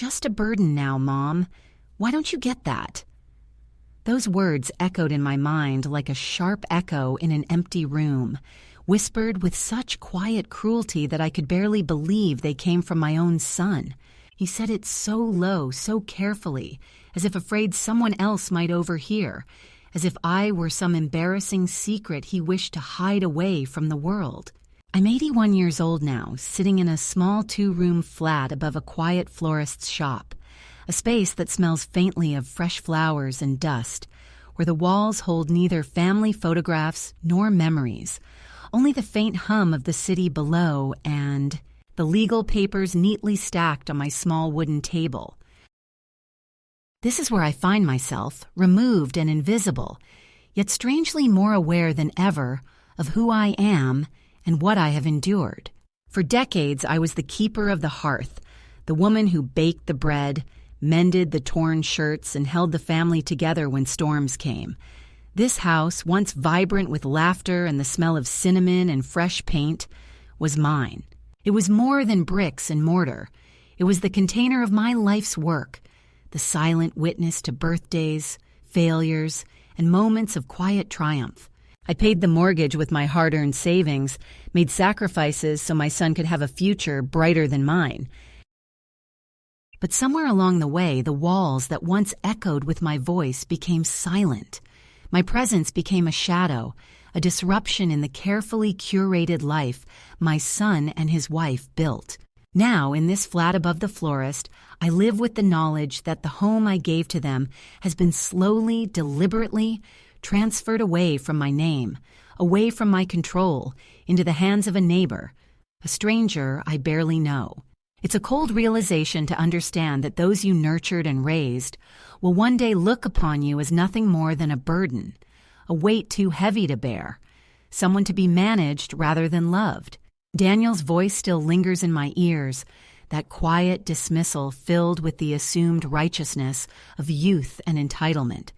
just a burden now, Mom. Why don't you get that?" Those words echoed in my mind like a sharp echo in an empty room, whispered with such quiet cruelty that I could barely believe they came from my own son. He said it so low, so carefully, as if afraid someone else might overhear, as if I were some embarrassing secret he wished to hide away from the world. I'm 81 years old now, sitting in a small 2-room flat above a quiet florist's shop, a space that smells faintly of fresh flowers and dust, where the walls hold neither family photographs nor memories, only the faint hum of the city below and the legal papers neatly stacked on my small wooden table. This is where I find myself, removed and invisible, yet strangely more aware than ever of who I am and what I have endured. For decades, I was the keeper of the hearth, the woman who baked the bread, mended the torn shirts, and held the family together when storms came. This house, once vibrant with laughter and the smell of cinnamon and fresh paint, was mine. It was more than bricks and mortar. It was the container of my life's work, the silent witness to birthdays, failures, and moments of quiet triumph. I paid the mortgage with my hard-earned savings, made sacrifices so my son could have a future brighter than mine. But somewhere along the way, the walls that once echoed with my voice became silent. My presence became a shadow, a disruption in the carefully curated life my son and his wife built. Now, in this flat above the florist, I live with the knowledge that the home I gave to them has been slowly, deliberately transferred away from my name, away from my control, into the hands of a neighbor, a stranger I barely know. It's a cold realization to understand that those you nurtured and raised will one day look upon you as nothing more than a burden, a weight too heavy to bear, someone to be managed rather than loved. Daniel's voice still lingers in my ears, that quiet dismissal filled with the assumed righteousness of youth and entitlement.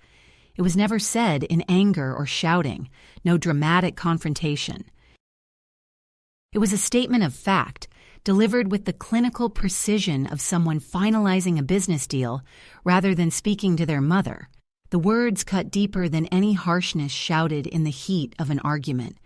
It was never said in anger or shouting, no dramatic confrontation. It was a statement of fact, delivered with the clinical precision of someone finalizing a business deal rather than speaking to their mother. The words cut deeper than any harshness shouted in the heat of an argument,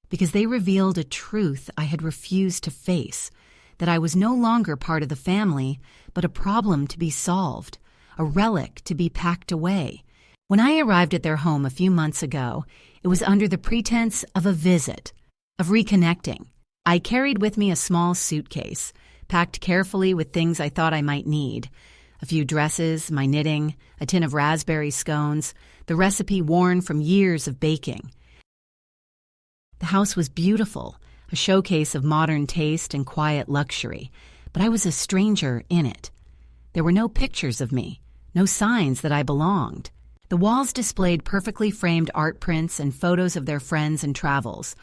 because they revealed a truth I had refused to face, that I was no longer part of the family, but a problem to be solved, a relic to be packed away. When I arrived at their home a few months ago, it was under the pretense of a visit, of reconnecting. I carried with me a small suitcase, packed carefully with things I thought I might need. A few dresses, my knitting, a tin of raspberry scones, the recipe worn from years of baking. The house was beautiful, a showcase of modern taste and quiet luxury, but I was a stranger in it. There were no pictures of me, no signs that I belonged. The walls displayed perfectly framed art prints and photos of their friends and travels,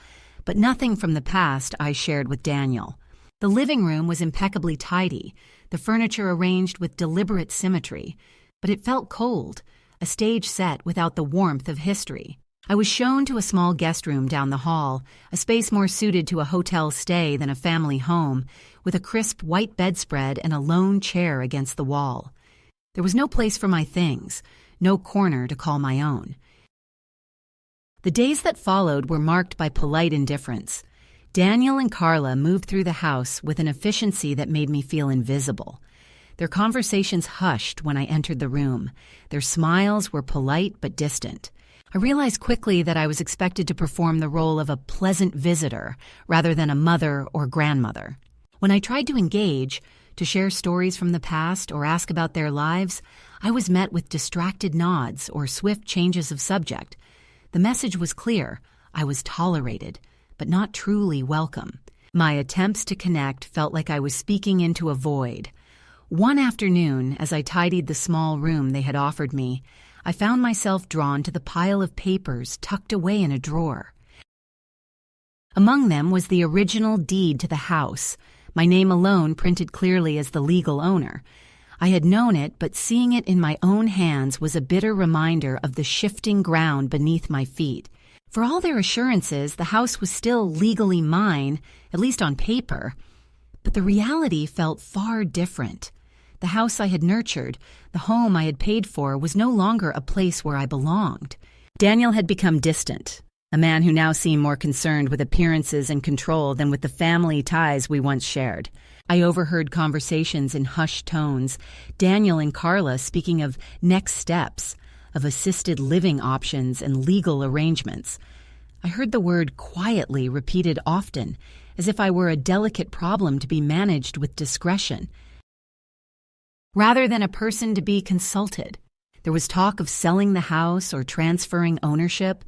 but nothing from the past I shared with Daniel. The living room was impeccably tidy, the furniture arranged with deliberate symmetry, but it felt cold, a stage set without the warmth of history. I was shown to a small guest room down the hall, a space more suited to a hotel stay than a family home, with a crisp white bedspread and a lone chair against the wall. There was no place for my things, no corner to call my own. The days that followed were marked by polite indifference. Daniel and Carla moved through the house with an efficiency that made me feel invisible. Their conversations hushed when I entered the room. Their smiles were polite but distant. I realized quickly that I was expected to perform the role of a pleasant visitor rather than a mother or grandmother. When I tried to engage, to share stories from the past or ask about their lives, I was met with distracted nods or swift changes of subject. The message was clear. I was tolerated, but not truly welcome. My attempts to connect felt like I was speaking into a void. One afternoon, as I tidied the small room they had offered me, I found myself drawn to the pile of papers tucked away in a drawer. Among them was the original deed to the house, my name alone printed clearly as the legal owner. I had known it, but seeing it in my own hands was a bitter reminder of the shifting ground beneath my feet. For all their assurances, the house was still legally mine, at least on paper, but the reality felt far different. The house I had nurtured, the home I had paid for, was no longer a place where I belonged. Daniel had become distant, a man who now seemed more concerned with appearances and control than with the family ties we once shared. I overheard conversations in hushed tones, Daniel and Carla speaking of next steps, of assisted living options and legal arrangements. I heard the word quietly repeated often, as if I were a delicate problem to be managed with discretion, rather than a person to be consulted. There was talk of selling the house or transferring ownership,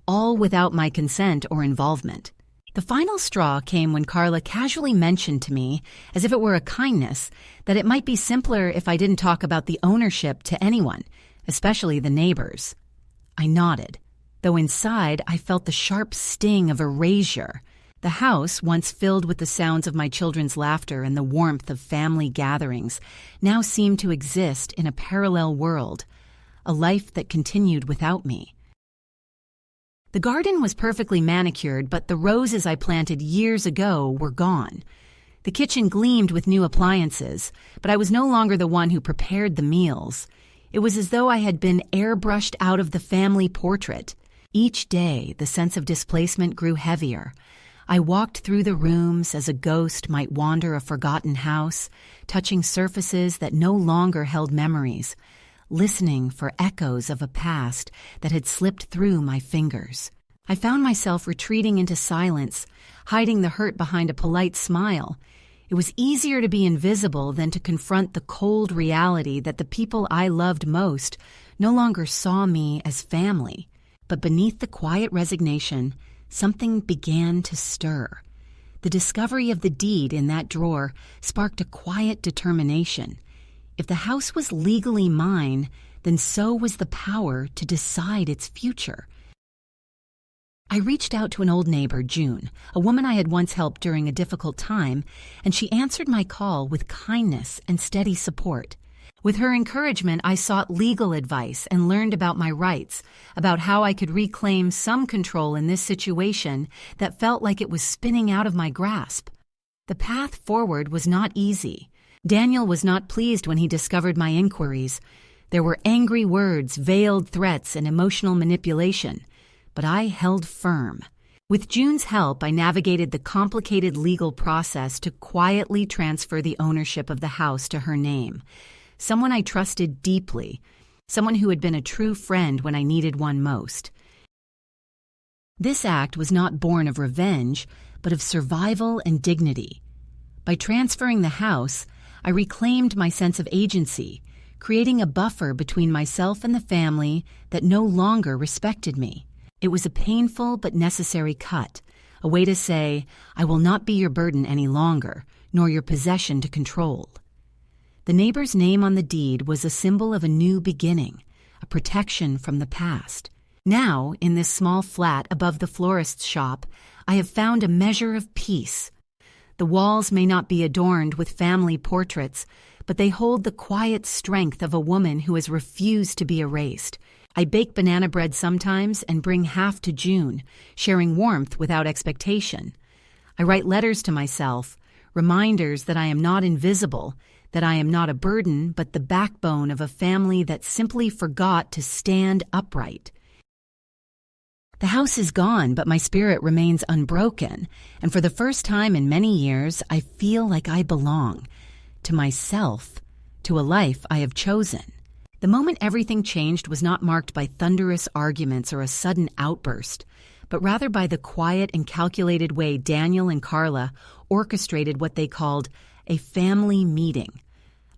all without my consent or involvement. The final straw came when Carla casually mentioned to me, as if it were a kindness, that it might be simpler if I didn't talk about the ownership to anyone, especially the neighbors. I nodded, though inside I felt the sharp sting of erasure. The house, once filled with the sounds of my children's laughter and the warmth of family gatherings, now seemed to exist in a parallel world, a life that continued without me. The garden was perfectly manicured, but the roses I planted years ago were gone. The kitchen gleamed with new appliances, but I was no longer the one who prepared the meals. It was as though I had been airbrushed out of the family portrait. Each day, the sense of displacement grew heavier. I walked through the rooms as a ghost might wander a forgotten house, touching surfaces that no longer held memories, listening for echoes of a past that had slipped through my fingers. I found myself retreating into silence, hiding the hurt behind a polite smile. It was easier to be invisible than to confront the cold reality that the people I loved most no longer saw me as family. But beneath the quiet resignation, something began to stir. The discovery of the deed in that drawer sparked a quiet determination. If the house was legally mine, then so was the power to decide its future. I reached out to an old neighbor, June, a woman I had once helped during a difficult time, and she answered my call with kindness and steady support. With her encouragement, I sought legal advice and learned about my rights, about how I could reclaim some control in this situation that felt like it was spinning out of my grasp. The path forward was not easy. Daniel was not pleased when he discovered my inquiries. There were angry words, veiled threats, and emotional manipulation. But I held firm. With June's help, I navigated the complicated legal process to quietly transfer the ownership of the house to her name. Someone I trusted deeply, someone who had been a true friend when I needed one most. This act was not born of revenge, but of survival and dignity. By transferring the house, I reclaimed my sense of agency, creating a buffer between myself and the family that no longer respected me. It was a painful but necessary cut, a way to say, I will not be your burden any longer, nor your possession to control. The neighbor's name on the deed was a symbol of a new beginning, a protection from the past. Now, in this small flat above the florist's shop, I have found a measure of peace. The walls may not be adorned with family portraits, but they hold the quiet strength of a woman who has refused to be erased. I bake banana bread sometimes and bring half to June, sharing warmth without expectation. I write letters to myself, reminders that I am not invisible, that I am not a burden, but the backbone of a family that simply forgot to stand upright. The house is gone, but my spirit remains unbroken, and for the first time in many years, I feel like I belong to myself, to a life I have chosen. The moment everything changed was not marked by thunderous arguments or a sudden outburst, but rather by the quiet and calculated way Daniel and Carla orchestrated what they called a family meeting,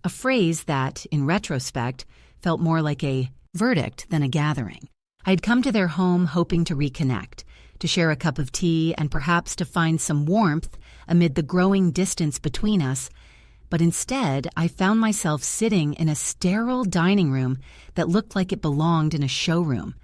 a phrase that, in retrospect, felt more like a verdict than a gathering. I had come to their home hoping to reconnect, to share a cup of tea, and perhaps to find some warmth amid the growing distance between us, but instead I found myself sitting in a sterile dining room that looked like it belonged in a showroom,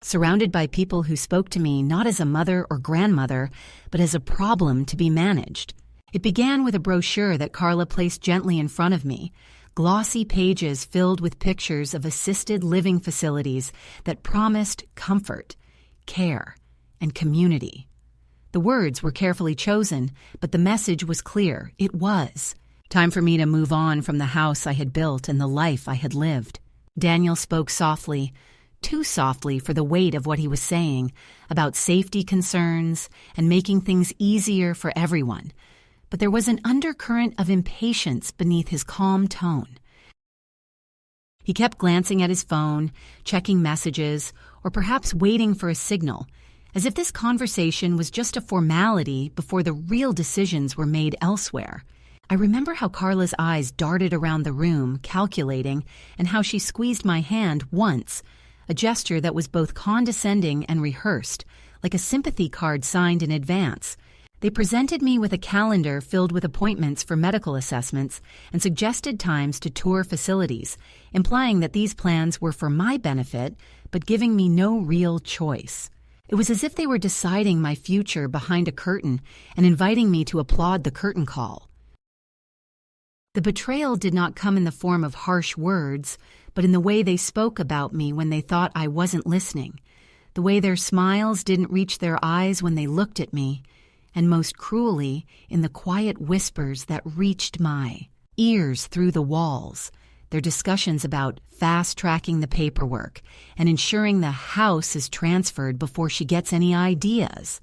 surrounded by people who spoke to me not as a mother or grandmother, but as a problem to be managed. It began with a brochure that Carla placed gently in front of me, glossy pages filled with pictures of assisted living facilities that promised comfort, care, and community. The words were carefully chosen, but the message was clear. It was Time for me to move on from the house I had built and the life I had lived. Daniel spoke softly, too softly for the weight of what he was saying, about safety concerns and making things easier for everyone. But there was an undercurrent of impatience beneath his calm tone. He kept glancing at his phone, checking messages, or perhaps waiting for a signal, as if this conversation was just a formality before the real decisions were made elsewhere. I remember how Carla's eyes darted around the room, calculating, and how she squeezed my hand once, a gesture that was both condescending and rehearsed, like a sympathy card signed in advance. They presented me with a calendar filled with appointments for medical assessments and suggested times to tour facilities, implying that these plans were for my benefit, but giving me no real choice. It was as if they were deciding my future behind a curtain and inviting me to applaud the curtain call. The betrayal did not come in the form of harsh words, but in the way they spoke about me when they thought I wasn't listening, the way their smiles didn't reach their eyes when they looked at me, and most cruelly, in the quiet whispers that reached my ears through the walls, their discussions about fast-tracking the paperwork and ensuring the house is transferred before she gets any ideas.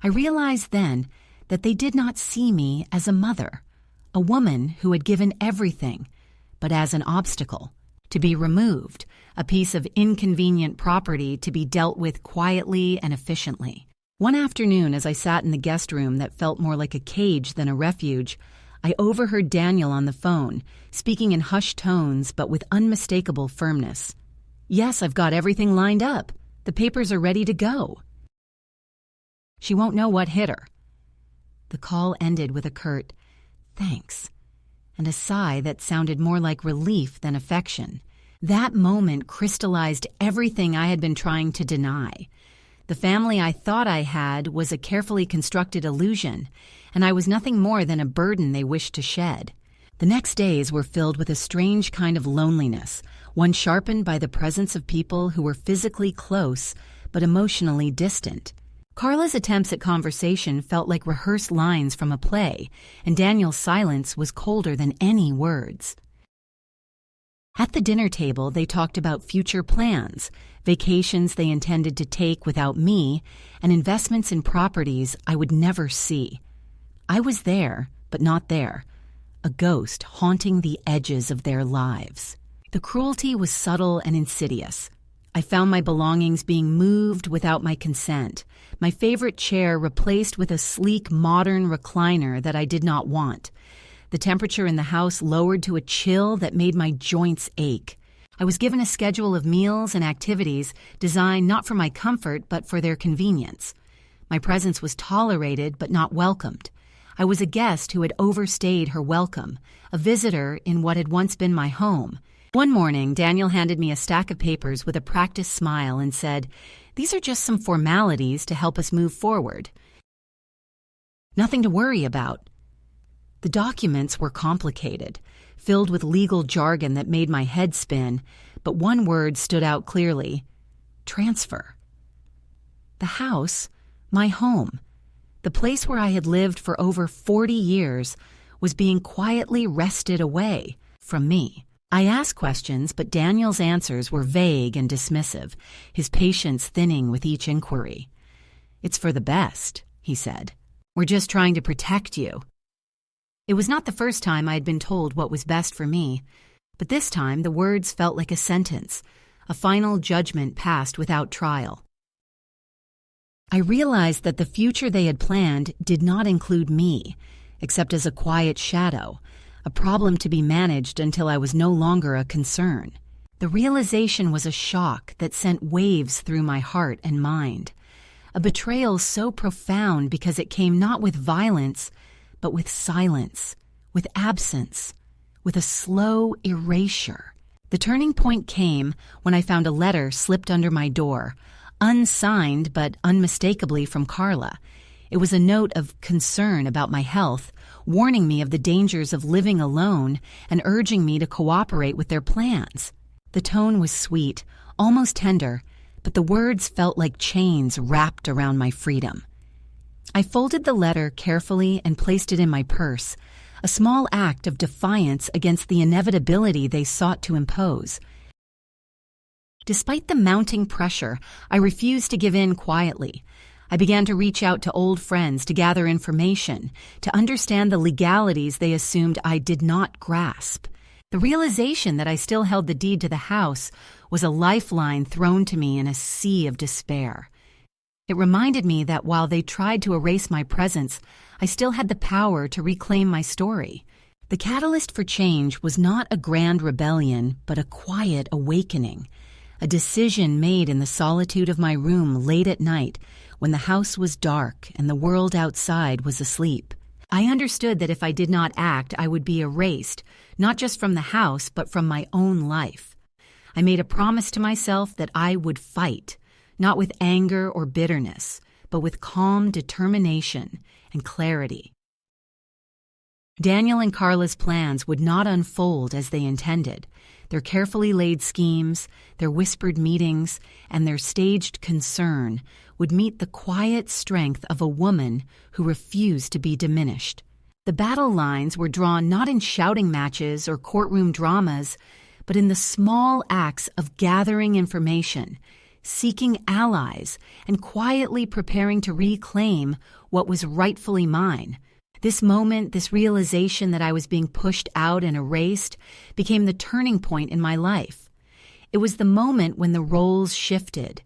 I realized then that they did not see me as a mother, a woman who had given everything, but as an obstacle, to be removed, a piece of inconvenient property to be dealt with quietly and efficiently. One afternoon, as I sat in the guest room that felt more like a cage than a refuge, I overheard Daniel on the phone, speaking in hushed tones but with unmistakable firmness. "Yes, I've got everything lined up. The papers are ready to go." "She won't know what hit her." The call ended with a curt, "Thanks," and a sigh that sounded more like relief than affection. That moment crystallized everything I had been trying to deny. The family I thought I had was a carefully constructed illusion, and I was nothing more than a burden they wished to shed. The next days were filled with a strange kind of loneliness, one sharpened by the presence of people who were physically close but emotionally distant. Carla's attempts at conversation felt like rehearsed lines from a play, and Daniel's silence was colder than any words. At the dinner table, they talked about future plans, vacations they intended to take without me, and investments in properties I would never see. I was there, but not there, a ghost haunting the edges of their lives. The cruelty was subtle and insidious. I found my belongings being moved without my consent, my favorite chair replaced with a sleek modern recliner that I did not want. The temperature in the house lowered to a chill that made my joints ache. I was given a schedule of meals and activities designed not for my comfort but for their convenience. My presence was tolerated but not welcomed. I was a guest who had overstayed her welcome, a visitor in what had once been my home. One morning, Daniel handed me a stack of papers with a practiced smile and said, "These are just some formalities to help us move forward. Nothing to worry about." The documents were complicated, filled with legal jargon that made my head spin, but one word stood out clearly: transfer. The house, my home, the place where I had lived for over 40 years, was being quietly wrested away from me. I asked questions, but Daniel's answers were vague and dismissive, his patience thinning with each inquiry. "It's for the best," he said. "We're just trying to protect you." It was not the first time I had been told what was best for me, but this time the words felt like a sentence, a final judgment passed without trial. I realized that the future they had planned did not include me, except as a quiet shadow, a problem to be managed until I was no longer a concern. The realization was a shock that sent waves through my heart and mind, a betrayal so profound because it came not with violence, but with silence, with absence, with a slow erasure. The turning point came when I found a letter slipped under my door, unsigned but unmistakably from Carla. It was a note of concern about my health, warning me of the dangers of living alone and urging me to cooperate with their plans. The tone was sweet, almost tender, but the words felt like chains wrapped around my freedom. I folded the letter carefully and placed it in my purse, a small act of defiance against the inevitability they sought to impose. Despite the mounting pressure, I refused to give in quietly. I began to reach out to old friends to gather information, to understand the legalities they assumed I did not grasp. The realization that I still held the deed to the house was a lifeline thrown to me in a sea of despair. It reminded me that while they tried to erase my presence, I still had the power to reclaim my story. The catalyst for change was not a grand rebellion, but a quiet awakening, a decision made in the solitude of my room late at night when the house was dark and the world outside was asleep. I understood that if I did not act, I would be erased, not just from the house, but from my own life. I made a promise to myself that I would fight, not with anger or bitterness, but with calm determination and clarity. Daniel and Carla's plans would not unfold as they intended. Their carefully laid schemes, their whispered meetings, and their staged concern would meet the quiet strength of a woman who refused to be diminished. The battle lines were drawn not in shouting matches or courtroom dramas, but in the small acts of gathering information, seeking allies, and quietly preparing to reclaim what was rightfully mine. This moment, this realization that I was being pushed out and erased, became the turning point in my life. It was the moment when the roles shifted,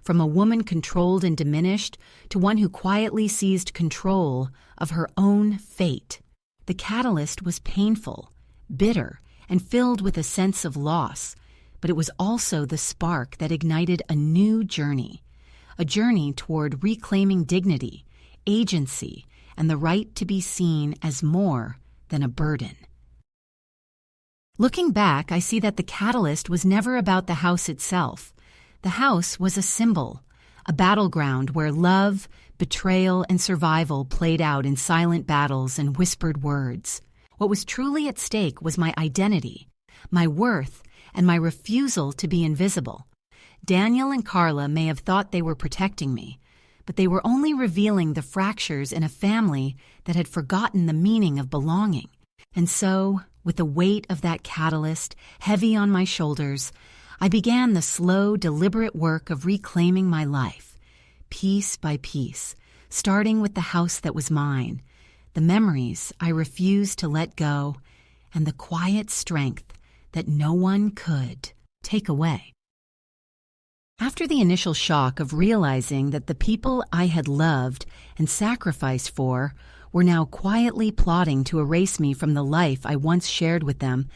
from a woman controlled and diminished to one who quietly seized control of her own fate. The catalyst was painful, bitter, and filled with a sense of loss, but it was also the spark that ignited a new journey, a journey toward reclaiming dignity, agency, and the right to be seen as more than a burden. Looking back, I see that the catalyst was never about the house itself. The house was a symbol, a battleground where love, betrayal, and survival played out in silent battles and whispered words. What was truly at stake was my identity, my worth, and my refusal to be invisible. Daniel and Carla may have thought they were protecting me, but they were only revealing the fractures in a family that had forgotten the meaning of belonging. And so, with the weight of that catalyst heavy on my shoulders, I began the slow, deliberate work of reclaiming my life, piece by piece, starting with the house that was mine, the memories I refused to let go, and the quiet strength that no one could take away. After the initial shock of realizing that the people I had loved and sacrificed for were now quietly plotting to erase me from the life I once shared with them,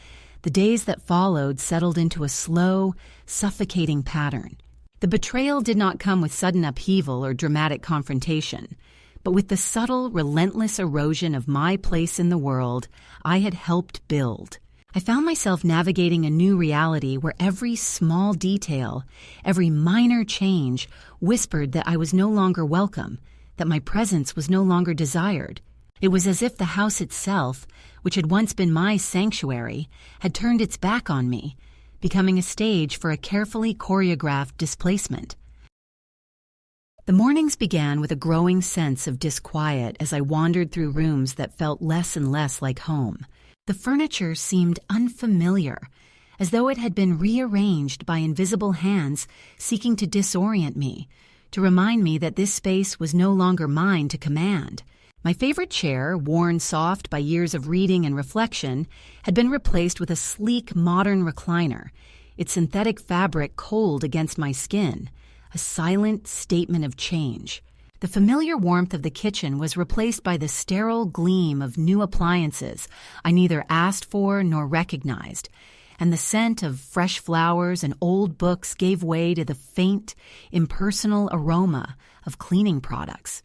the days that followed settled into a slow, suffocating pattern. The betrayal did not come with sudden upheaval or dramatic confrontation, but with the subtle, relentless erosion of my place in the world I had helped build. I found myself navigating a new reality where every small detail, every minor change whispered that I was no longer welcome, that my presence was no longer desired. It was as if the house itself, which had once been my sanctuary, had turned its back on me, becoming a stage for a carefully choreographed displacement. The mornings began with a growing sense of disquiet as I wandered through rooms that felt less and less like home. The furniture seemed unfamiliar, as though it had been rearranged by invisible hands seeking to disorient me, to remind me that this space was no longer mine to command. My favorite chair, worn soft by years of reading and reflection, had been replaced with a sleek, modern recliner, its synthetic fabric cold against my skin, a silent statement of change. The familiar warmth of the kitchen was replaced by the sterile gleam of new appliances I neither asked for nor recognized, and the scent of fresh flowers and old books gave way to the faint, impersonal aroma of cleaning products.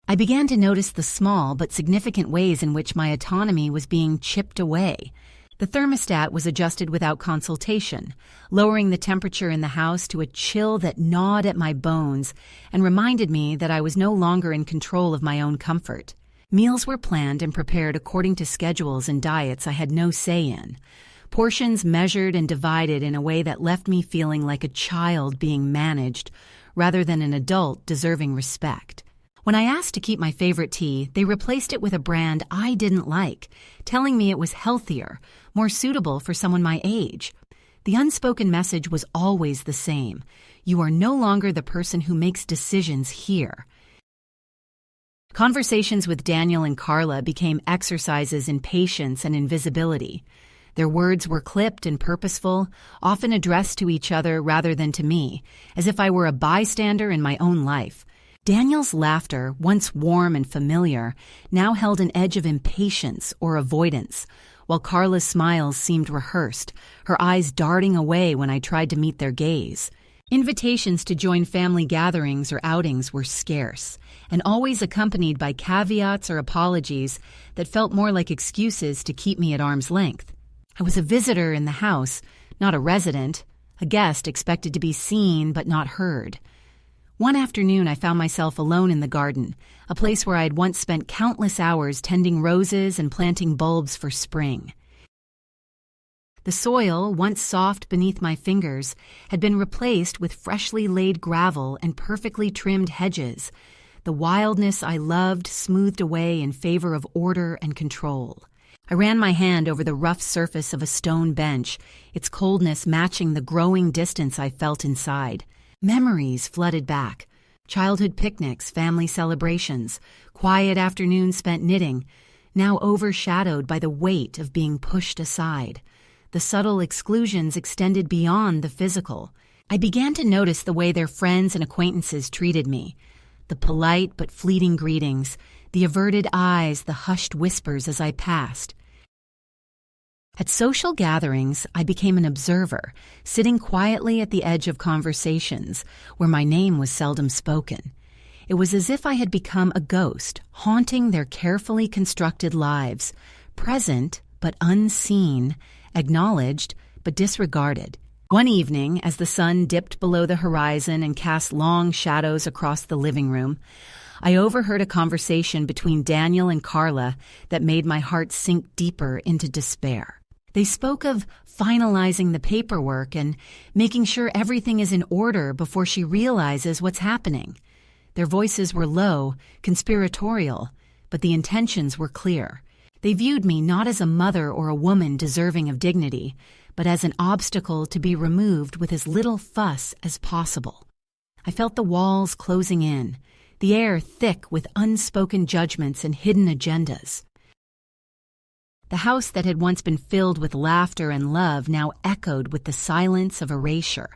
I began to notice the small but significant ways in which my autonomy was being chipped away. The thermostat was adjusted without consultation, lowering the temperature in the house to a chill that gnawed at my bones and reminded me that I was no longer in control of my own comfort. Meals were planned and prepared according to schedules and diets I had no say in, portions measured and divided in a way that left me feeling like a child being managed rather than an adult deserving respect. When I asked to keep my favorite tea, they replaced it with a brand I didn't like, telling me it was healthier, more suitable for someone my age. The unspoken message was always the same. You are no longer the person who makes decisions here. Conversations with Daniel and Carla became exercises in patience and invisibility. Their words were clipped and purposeful, often addressed to each other rather than to me, as if I were a bystander in my own life. Daniel's laughter, once warm and familiar, now held an edge of impatience or avoidance, while Carla's smiles seemed rehearsed, her eyes darting away when I tried to meet their gaze. Invitations to join family gatherings or outings were scarce, and always accompanied by caveats or apologies that felt more like excuses to keep me at arm's length. I was a visitor in the house, not a resident, a guest expected to be seen but not heard. One afternoon I found myself alone in the garden, a place where I had once spent countless hours tending roses and planting bulbs for spring. The soil, once soft beneath my fingers, had been replaced with freshly laid gravel and perfectly trimmed hedges. The wildness I loved smoothed away in favor of order and control. I ran my hand over the rough surface of a stone bench, its coldness matching the growing distance I felt inside. Memories flooded back. Childhood picnics, family celebrations, quiet afternoons spent knitting, now overshadowed by the weight of being pushed aside. The subtle exclusions extended beyond the physical. I began to notice the way their friends and acquaintances treated me. The polite but fleeting greetings, the averted eyes, the hushed whispers as I passed. At social gatherings, I became an observer, sitting quietly at the edge of conversations, where my name was seldom spoken. It was as if I had become a ghost, haunting their carefully constructed lives, present but unseen, acknowledged but disregarded. One evening, as the sun dipped below the horizon and cast long shadows across the living room, I overheard a conversation between Daniel and Carla that made my heart sink deeper into despair. They spoke of finalizing the paperwork and making sure everything is in order before she realizes what's happening. Their voices were low, conspiratorial, but the intentions were clear. They viewed me not as a mother or a woman deserving of dignity, but as an obstacle to be removed with as little fuss as possible. I felt the walls closing in, the air thick with unspoken judgments and hidden agendas. The house that had once been filled with laughter and love now echoed with the silence of erasure.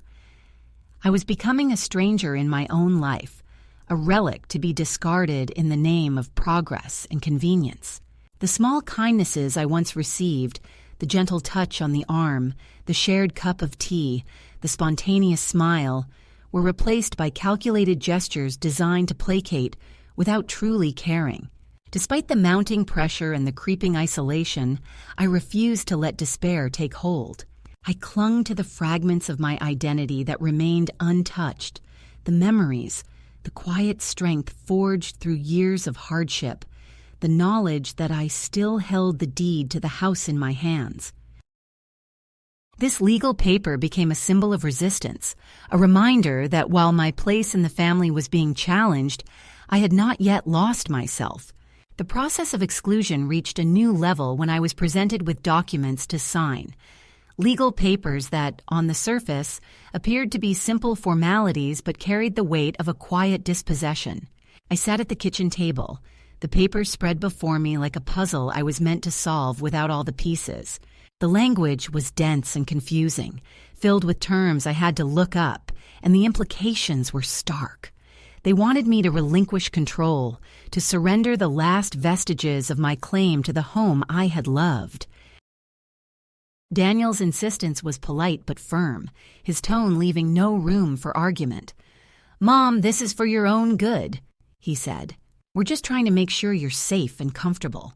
I was becoming a stranger in my own life, a relic to be discarded in the name of progress and convenience. The small kindnesses I once received, the gentle touch on the arm, the shared cup of tea, the spontaneous smile, were replaced by calculated gestures designed to placate without truly caring. Despite the mounting pressure and the creeping isolation, I refused to let despair take hold. I clung to the fragments of my identity that remained untouched, the memories, the quiet strength forged through years of hardship, the knowledge that I still held the deed to the house in my hands. This legal paper became a symbol of resistance, a reminder that while my place in the family was being challenged, I had not yet lost myself. The process of exclusion reached a new level when I was presented with documents to sign, legal papers that, on the surface, appeared to be simple formalities but carried the weight of a quiet dispossession. I sat at the kitchen table, the papers spread before me like a puzzle I was meant to solve without all the pieces. The language was dense and confusing, filled with terms I had to look up, and the implications were stark. They wanted me to relinquish control, to surrender the last vestiges of my claim to the home I had loved. Daniel's insistence was polite but firm, his tone leaving no room for argument. "Mom, this is for your own good," he said. "We're just trying to make sure you're safe and comfortable."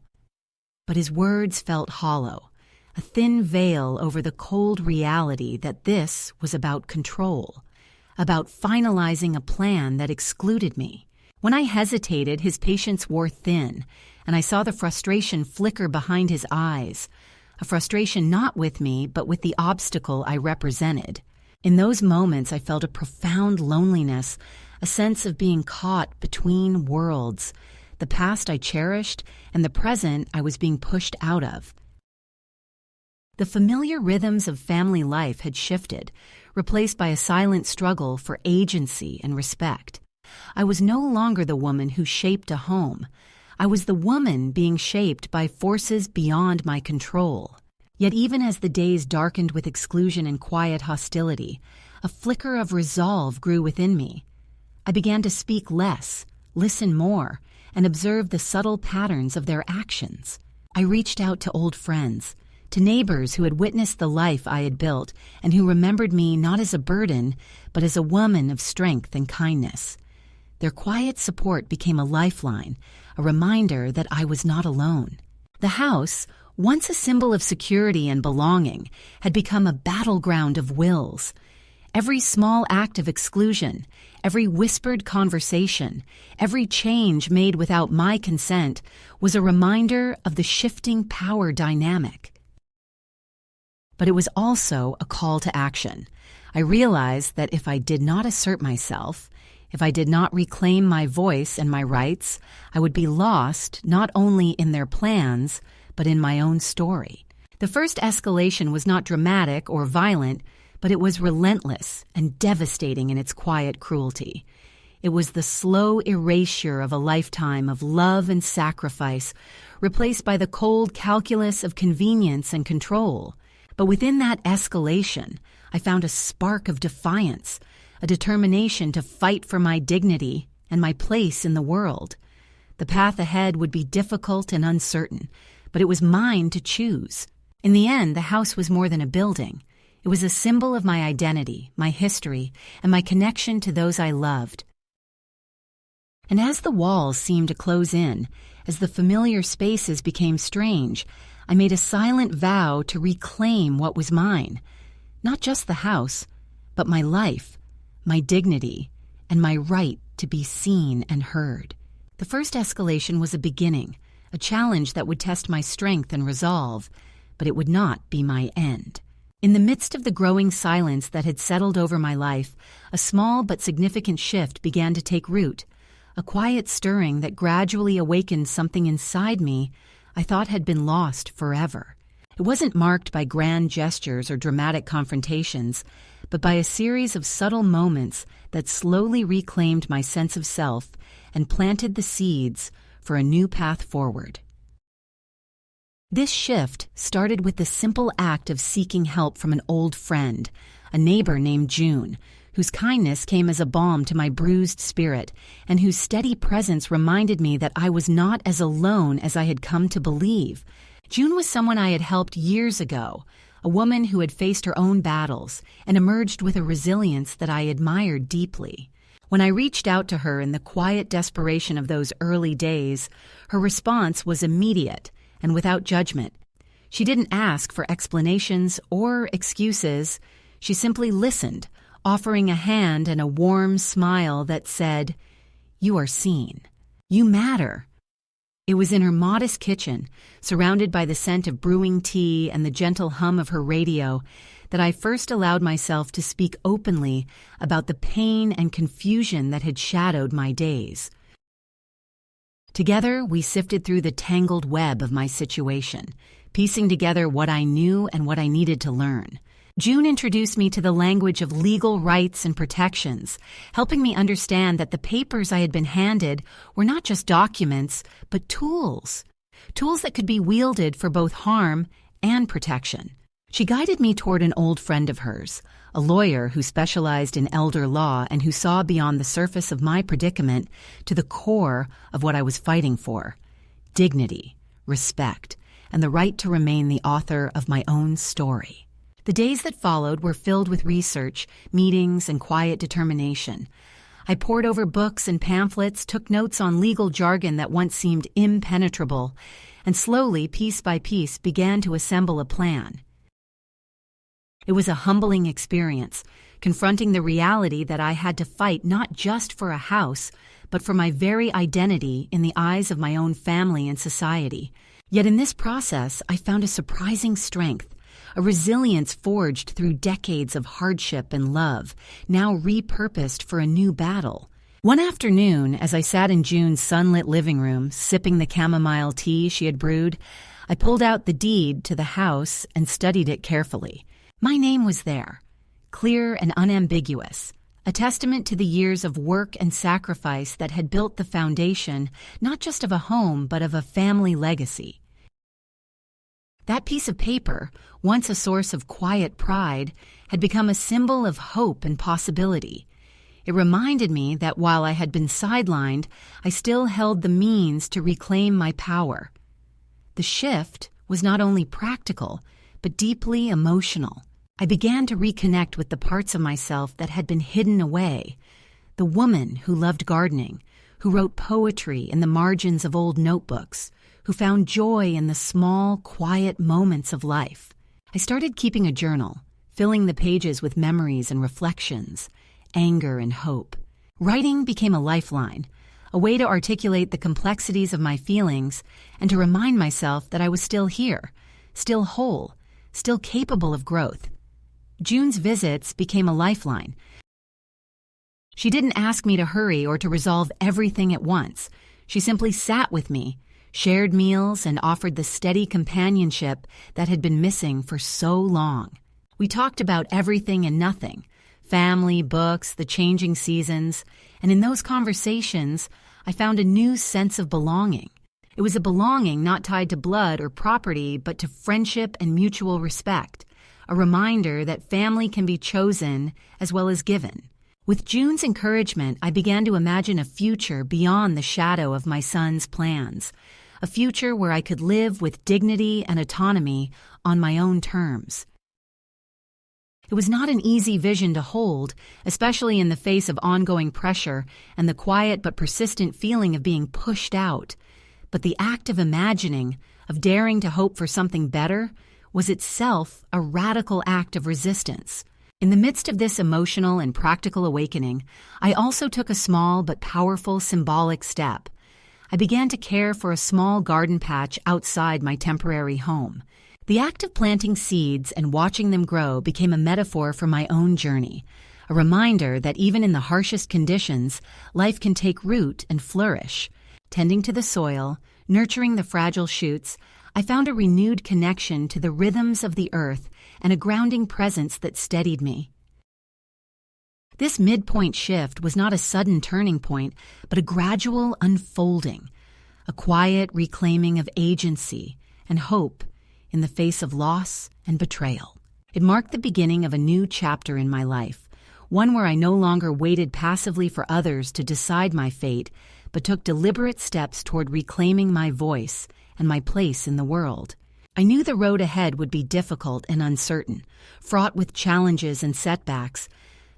But his words felt hollow, a thin veil over the cold reality that this was about control, about finalizing a plan that excluded me. When I hesitated, his patience wore thin, and I saw the frustration flicker behind his eyes, a frustration not with me, but with the obstacle I represented. In those moments, I felt a profound loneliness, a sense of being caught between worlds, the past I cherished and the present I was being pushed out of. The familiar rhythms of family life had shifted, replaced by a silent struggle for agency and respect. I was no longer the woman who shaped a home. I was the woman being shaped by forces beyond my control. Yet even as the days darkened with exclusion and quiet hostility, a flicker of resolve grew within me. I began to speak less, listen more, and observe the subtle patterns of their actions. I reached out to old friends, to neighbors who had witnessed the life I had built and who remembered me not as a burden, but as a woman of strength and kindness. Their quiet support became a lifeline, a reminder that I was not alone. The house, once a symbol of security and belonging, had become a battleground of wills. Every small act of exclusion, every whispered conversation, every change made without my consent was a reminder of the shifting power dynamic. But it was also a call to action. I realized that if I did not assert myself, if I did not reclaim my voice and my rights, I would be lost not only in their plans, but in my own story. The first escalation was not dramatic or violent, but it was relentless and devastating in its quiet cruelty. It was the slow erasure of a lifetime of love and sacrifice, replaced by the cold calculus of convenience and control. But within that escalation, I found a spark of defiance, a determination to fight for my dignity and my place in the world. The path ahead would be difficult and uncertain, but it was mine to choose. In the end, the house was more than a building. It was a symbol of my identity, my history, and my connection to those I loved. And as the walls seemed to close in, as the familiar spaces became strange, I made a silent vow to reclaim what was mine. Not just the house, but my life, my dignity, and my right to be seen and heard. The first escalation was a beginning, a challenge that would test my strength and resolve, but it would not be my end. In the midst of the growing silence that had settled over my life, a small but significant shift began to take root, a quiet stirring that gradually awakened something inside me I thought had been lost forever. It wasn't marked by grand gestures or dramatic confrontations, but by a series of subtle moments that slowly reclaimed my sense of self and planted the seeds for a new path forward. This shift started with the simple act of seeking help from an old friend, a neighbor named June, whose kindness came as a balm to my bruised spirit and whose steady presence reminded me that I was not as alone as I had come to believe. June was someone I had helped years ago, a woman who had faced her own battles and emerged with a resilience that I admired deeply. When I reached out to her in the quiet desperation of those early days, her response was immediate and without judgment. She didn't ask for explanations or excuses. She simply listened, offering a hand and a warm smile that said, "You are seen. You matter." It was in her modest kitchen, surrounded by the scent of brewing tea and the gentle hum of her radio, that I first allowed myself to speak openly about the pain and confusion that had shadowed my days. Together, we sifted through the tangled web of my situation, piecing together what I knew and what I needed to learn. June introduced me to the language of legal rights and protections, helping me understand that the papers I had been handed were not just documents, but tools that could be wielded for both harm and protection. She guided me toward an old friend of hers, a lawyer who specialized in elder law and who saw beyond the surface of my predicament to the core of what I was fighting for: dignity, respect, and the right to remain the author of my own story. The days that followed were filled with research, meetings, and quiet determination. I pored over books and pamphlets, took notes on legal jargon that once seemed impenetrable, and slowly, piece by piece, began to assemble a plan. It was a humbling experience, confronting the reality that I had to fight not just for a house, but for my very identity in the eyes of my own family and society. Yet in this process, I found a surprising strength, a resilience forged through decades of hardship and love, now repurposed for a new battle. One afternoon, as I sat in June's sunlit living room, sipping the chamomile tea she had brewed, I pulled out the deed to the house and studied it carefully. My name was there, clear and unambiguous, a testament to the years of work and sacrifice that had built the foundation not just of a home but of a family legacy. That piece of paper, once a source of quiet pride, had become a symbol of hope and possibility. It reminded me that while I had been sidelined, I still held the means to reclaim my power. The shift was not only practical, but deeply emotional. I began to reconnect with the parts of myself that had been hidden away. The woman who loved gardening, who wrote poetry in the margins of old notebooks, who found joy in the small, quiet moments of life. I started keeping a journal, filling the pages with memories and reflections, anger and hope. Writing became a lifeline, a way to articulate the complexities of my feelings and to remind myself that I was still here, still whole, still capable of growth. June's visits became a lifeline. She didn't ask me to hurry or to resolve everything at once. She simply sat with me, shared meals, and offered the steady companionship that had been missing for so long. We talked about everything and nothing, family, books, the changing seasons, and in those conversations, I found a new sense of belonging. It was a belonging not tied to blood or property, but to friendship and mutual respect, a reminder that family can be chosen as well as given. With June's encouragement, I began to imagine a future beyond the shadow of my son's plans, a future where I could live with dignity and autonomy on my own terms. It was not an easy vision to hold, especially in the face of ongoing pressure and the quiet but persistent feeling of being pushed out. But the act of imagining, of daring to hope for something better, was itself a radical act of resistance. In the midst of this emotional and practical awakening, I also took a small but powerful symbolic step. I began to care for a small garden patch outside my temporary home. The act of planting seeds and watching them grow became a metaphor for my own journey, a reminder that even in the harshest conditions, life can take root and flourish. Tending to the soil, nurturing the fragile shoots, I found a renewed connection to the rhythms of the earth and a grounding presence that steadied me. This midpoint shift was not a sudden turning point, but a gradual unfolding, a quiet reclaiming of agency and hope in the face of loss and betrayal. It marked the beginning of a new chapter in my life, one where I no longer waited passively for others to decide my fate, but took deliberate steps toward reclaiming my voice and my place in the world. I knew the road ahead would be difficult and uncertain, fraught with challenges and setbacks,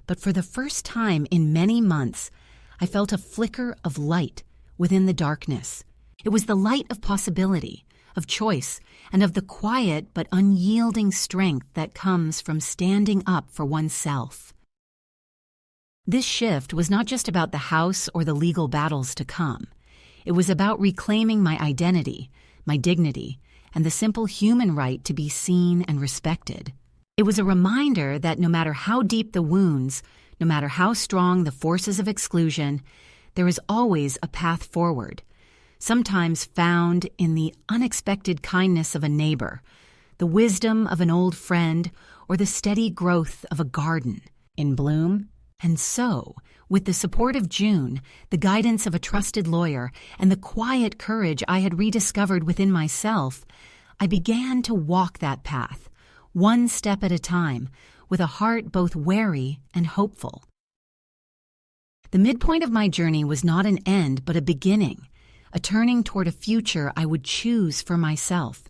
but for the first time in many months, I felt a flicker of light within the darkness. It was the light of possibility, of choice, and of the quiet but unyielding strength that comes from standing up for oneself. This shift was not just about the house or the legal battles to come. It was about reclaiming my identity, my dignity, and the simple human right to be seen and respected. It was a reminder that no matter how deep the wounds, no matter how strong the forces of exclusion, there is always a path forward, sometimes found in the unexpected kindness of a neighbor, the wisdom of an old friend, or the steady growth of a garden in bloom. And so, with the support of June, the guidance of a trusted lawyer, and the quiet courage I had rediscovered within myself, I began to walk that path, one step at a time, with a heart both wary and hopeful. The midpoint of my journey was not an end but a beginning, a turning toward a future I would choose for myself,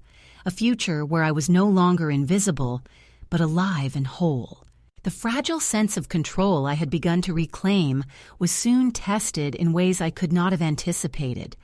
a future where I was no longer invisible, but alive and whole. The fragile sense of control I had begun to reclaim was soon tested in ways I could not have anticipated,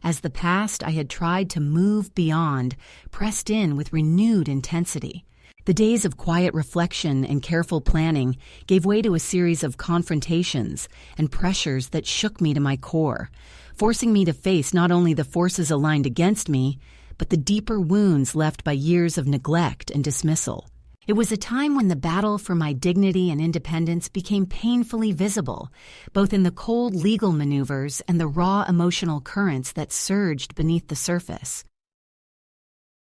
as the past I had tried to move beyond pressed in with renewed intensity. The days of quiet reflection and careful planning gave way to a series of confrontations and pressures that shook me to my core, forcing me to face not only the forces aligned against me, but the deeper wounds left by years of neglect and dismissal. It was a time when the battle for my dignity and independence became painfully visible, both in the cold legal maneuvers and the raw emotional currents that surged beneath the surface.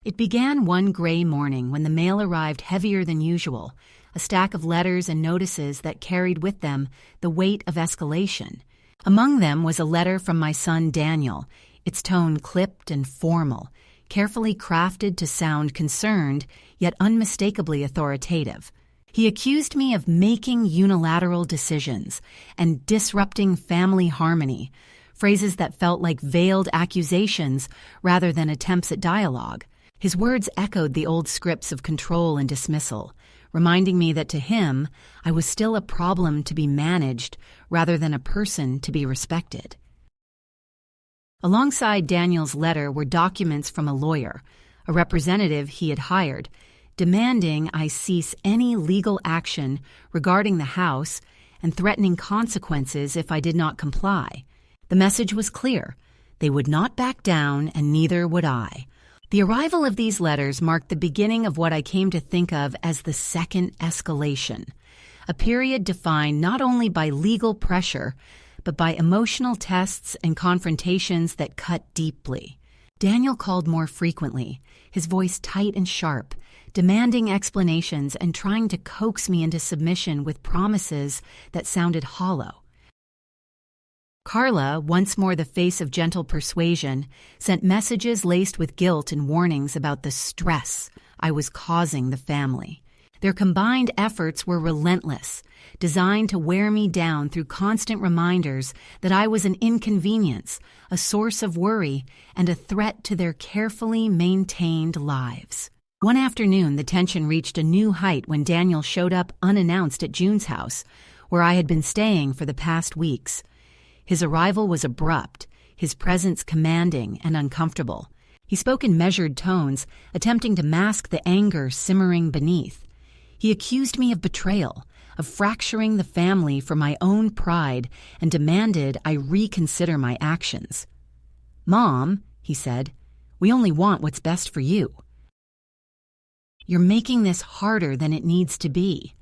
It began one gray morning when the mail arrived heavier than usual, a stack of letters and notices that carried with them the weight of escalation. Among them was a letter from my son Daniel, its tone clipped and formal, carefully crafted to sound concerned, yet unmistakably authoritative. He accused me of making unilateral decisions and disrupting family harmony, phrases that felt like veiled accusations rather than attempts at dialogue. His words echoed the old scripts of control and dismissal, reminding me that to him, I was still a problem to be managed rather than a person to be respected. Alongside Daniel's letter were documents from a lawyer, a representative he had hired, demanding I cease any legal action regarding the house and threatening consequences if I did not comply. The message was clear. They would not back down, and neither would I. The arrival of these letters marked the beginning of what I came to think of as the second escalation, a period defined not only by legal pressure, but by emotional tests and confrontations that cut deeply. Daniel called more frequently, his voice tight and sharp, demanding explanations and trying to coax me into submission with promises that sounded hollow. Carla, once more the face of gentle persuasion, sent messages laced with guilt and warnings about the stress I was causing the family. Their combined efforts were relentless, designed to wear me down through constant reminders that I was an inconvenience, a source of worry, and a threat to their carefully maintained lives. One afternoon, the tension reached a new height when Daniel showed up unannounced at June's house, where I had been staying for the past weeks. His arrival was abrupt, his presence commanding and uncomfortable. He spoke in measured tones, attempting to mask the anger simmering beneath. He accused me of betrayal, of fracturing the family for my own pride, and demanded I reconsider my actions. "Mom," he said, "we only want what's best for you. You're making this harder than it needs to be."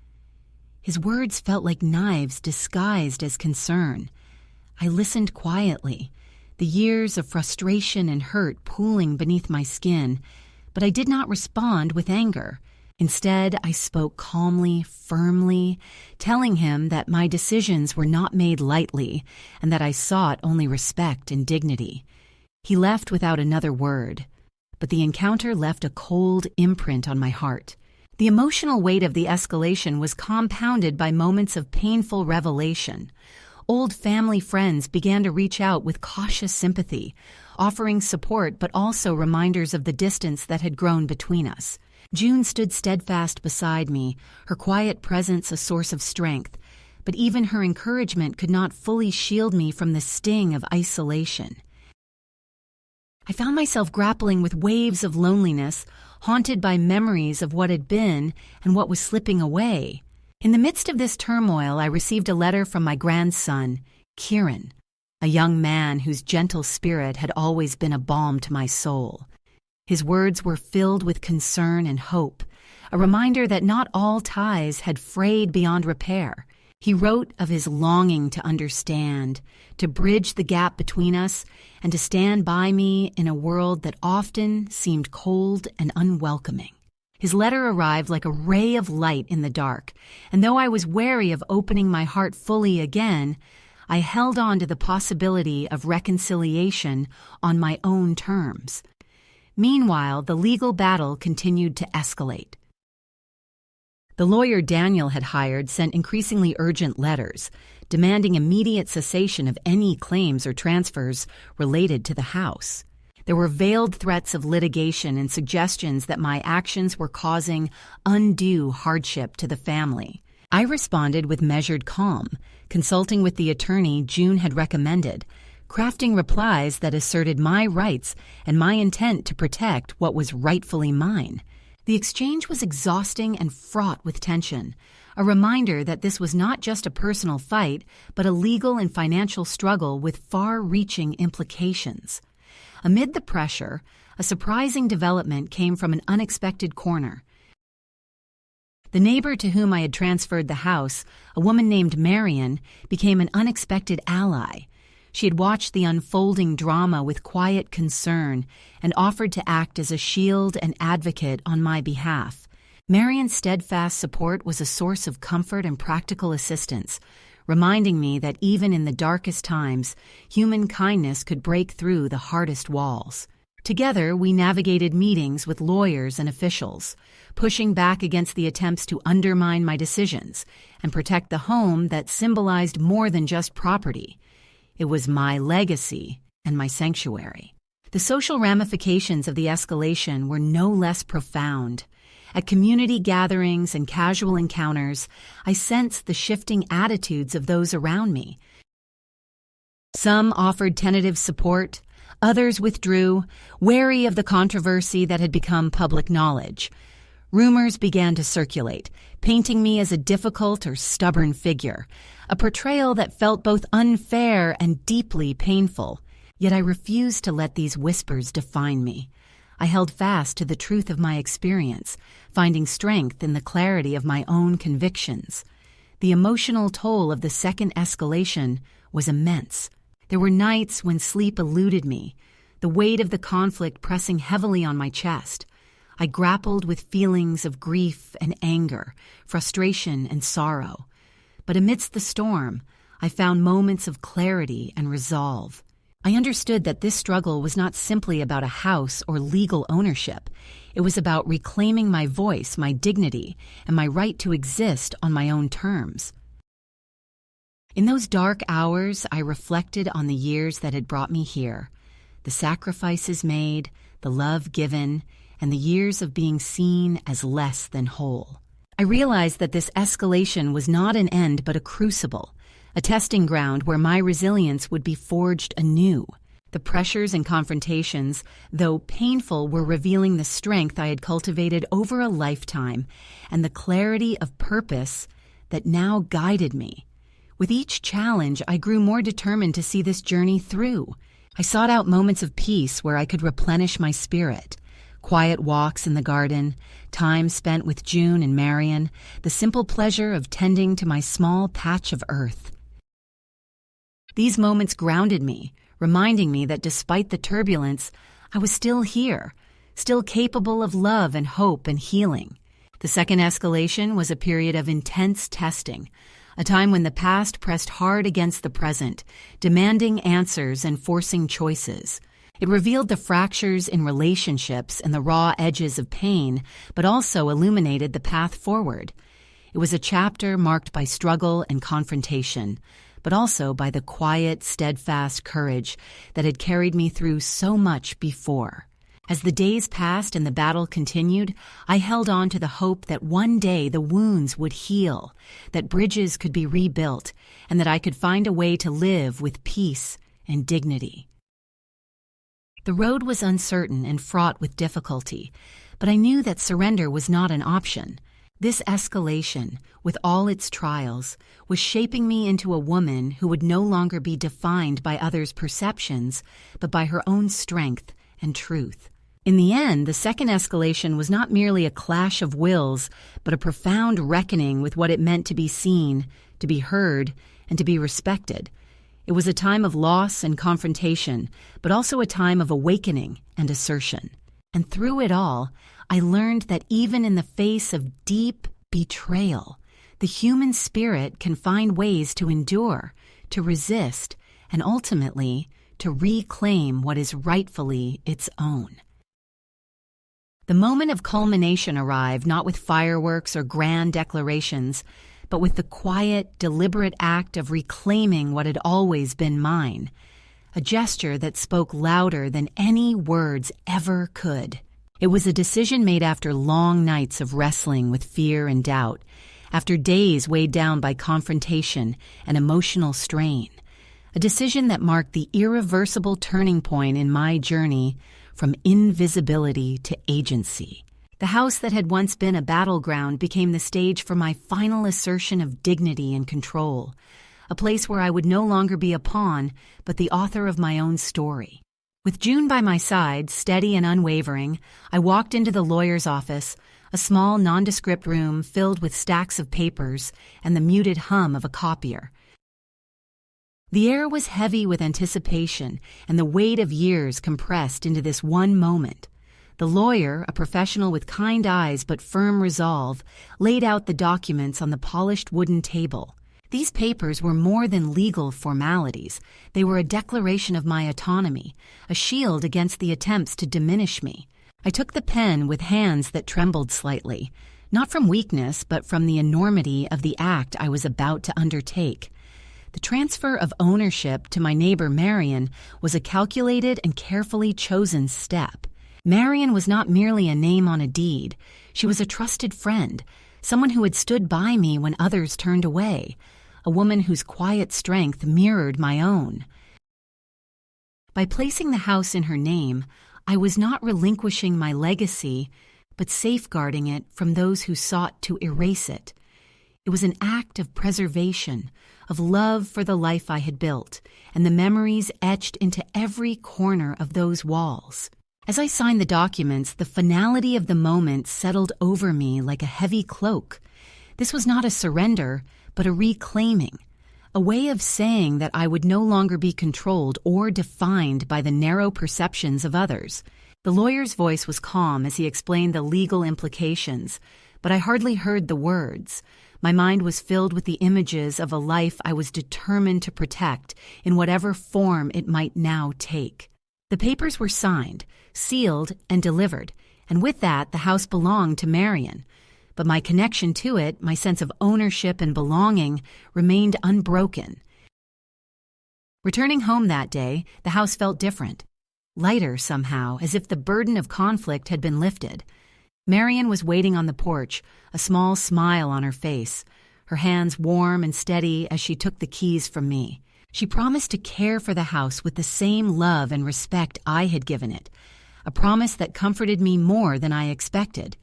His words felt like knives disguised as concern. I listened quietly, the years of frustration and hurt pooling beneath my skin, but I did not respond with anger. Instead, I spoke calmly, firmly, telling him that my decisions were not made lightly and that I sought only respect and dignity. He left without another word, but the encounter left a cold imprint on my heart. The emotional weight of the escalation was compounded by moments of painful revelation. Old family friends began to reach out with cautious sympathy, offering support but also reminders of the distance that had grown between us. June stood steadfast beside me, her quiet presence a source of strength, but even her encouragement could not fully shield me from the sting of isolation. I found myself grappling with waves of loneliness, haunted by memories of what had been and what was slipping away. In the midst of this turmoil, I received a letter from my grandson, Kieran, a young man whose gentle spirit had always been a balm to my soul. His words were filled with concern and hope, a reminder that not all ties had frayed beyond repair. He wrote of his longing to understand, to bridge the gap between us, and to stand by me in a world that often seemed cold and unwelcoming. His letter arrived like a ray of light in the dark, and though I was wary of opening my heart fully again, I held on to the possibility of reconciliation on my own terms. Meanwhile, the legal battle continued to escalate. The lawyer Daniel had hired sent increasingly urgent letters, demanding immediate cessation of any claims or transfers related to the house. There were veiled threats of litigation and suggestions that my actions were causing undue hardship to the family. I responded with measured calm, consulting with the attorney June had recommended, crafting replies that asserted my rights and my intent to protect what was rightfully mine. The exchange was exhausting and fraught with tension, a reminder that this was not just a personal fight, but a legal and financial struggle with far-reaching implications. Amid the pressure, a surprising development came from an unexpected corner. The neighbor to whom I had transferred the house, a woman named Marion, became an unexpected ally. She had watched the unfolding drama with quiet concern and offered to act as a shield and advocate on my behalf. Marion's steadfast support was a source of comfort and practical assistance, reminding me that even in the darkest times, human kindness could break through the hardest walls. Together, we navigated meetings with lawyers and officials, pushing back against the attempts to undermine my decisions and protect the home that symbolized more than just property. It was my legacy and my sanctuary. The social ramifications of the escalation were no less profound. At community gatherings and casual encounters, I sensed the shifting attitudes of those around me. Some offered tentative support, others withdrew, wary of the controversy that had become public knowledge. Rumors began to circulate, painting me as a difficult or stubborn figure, a portrayal that felt both unfair and deeply painful. Yet I refused to let these whispers define me. I held fast to the truth of my experience, finding strength in the clarity of my own convictions. The emotional toll of the second escalation was immense. There were nights when sleep eluded me, the weight of the conflict pressing heavily on my chest. I grappled with feelings of grief and anger, frustration and sorrow. But amidst the storm, I found moments of clarity and resolve. I understood that this struggle was not simply about a house or legal ownership. It was about reclaiming my voice, my dignity, and my right to exist on my own terms. In those dark hours, I reflected on the years that had brought me here, the sacrifices made, the love given, and the years of being seen as less than whole. I realized that this escalation was not an end but a crucible, a testing ground where my resilience would be forged anew. The pressures and confrontations, though painful, were revealing the strength I had cultivated over a lifetime and the clarity of purpose that now guided me. With each challenge, I grew more determined to see this journey through. I sought out moments of peace where I could replenish my spirit. Quiet walks in the garden, time spent with June and Marion, the simple pleasure of tending to my small patch of earth. These moments grounded me, reminding me that despite the turbulence, I was still here, still capable of love and hope and healing. The second escalation was a period of intense testing, a time when the past pressed hard against the present, demanding answers and forcing choices. It revealed the fractures in relationships and the raw edges of pain, but also illuminated the path forward. It was a chapter marked by struggle and confrontation, but also by the quiet, steadfast courage that had carried me through so much before. As the days passed and the battle continued, I held on to the hope that one day the wounds would heal, that bridges could be rebuilt, and that I could find a way to live with peace and dignity. The road was uncertain and fraught with difficulty, but I knew that surrender was not an option. This escalation, with all its trials, was shaping me into a woman who would no longer be defined by others' perceptions, but by her own strength and truth. In the end, the second escalation was not merely a clash of wills, but a profound reckoning with what it meant to be seen, to be heard, and to be respected. It was a time of loss and confrontation, but also a time of awakening and assertion. And through it all, I learned that even in the face of deep betrayal, the human spirit can find ways to endure, to resist, and ultimately to reclaim what is rightfully its own. The moment of culmination arrived not with fireworks or grand declarations, but with the quiet, deliberate act of reclaiming what had always been mine, a gesture that spoke louder than any words ever could. It was a decision made after long nights of wrestling with fear and doubt, after days weighed down by confrontation and emotional strain, a decision that marked the irreversible turning point in my journey from invisibility to agency. The house that had once been a battleground became the stage for my final assertion of dignity and control, a place where I would no longer be a pawn, but the author of my own story. With June by my side, steady and unwavering, I walked into the lawyer's office, a small nondescript room filled with stacks of papers and the muted hum of a copier. The air was heavy with anticipation and the weight of years compressed into this one moment. The lawyer, a professional with kind eyes but firm resolve, laid out the documents on the polished wooden table. These papers were more than legal formalities. They were a declaration of my autonomy, a shield against the attempts to diminish me. I took the pen with hands that trembled slightly, not from weakness but from the enormity of the act I was about to undertake. The transfer of ownership to my neighbor Marion was a calculated and carefully chosen step. Marion was not merely a name on a deed. She was a trusted friend, someone who had stood by me when others turned away, a woman whose quiet strength mirrored my own. By placing the house in her name, I was not relinquishing my legacy, but safeguarding it from those who sought to erase it. It was an act of preservation, of love for the life I had built, and the memories etched into every corner of those walls. As I signed the documents, the finality of the moment settled over me like a heavy cloak. This was not a surrender, but a reclaiming, a way of saying that I would no longer be controlled or defined by the narrow perceptions of others. The lawyer's voice was calm as he explained the legal implications, but I hardly heard the words. My mind was filled with the images of a life I was determined to protect in whatever form it might now take. The papers were signed, sealed, and delivered, and with that the house belonged to Marion. But my connection to it, my sense of ownership and belonging, remained unbroken. Returning home that day, the house felt different. Lighter somehow, as if the burden of conflict had been lifted. Marion was waiting on the porch, a small smile on her face, her hands warm and steady as she took the keys from me. She promised to care for the house with the same love and respect I had given it, a promise that comforted me more than I expected.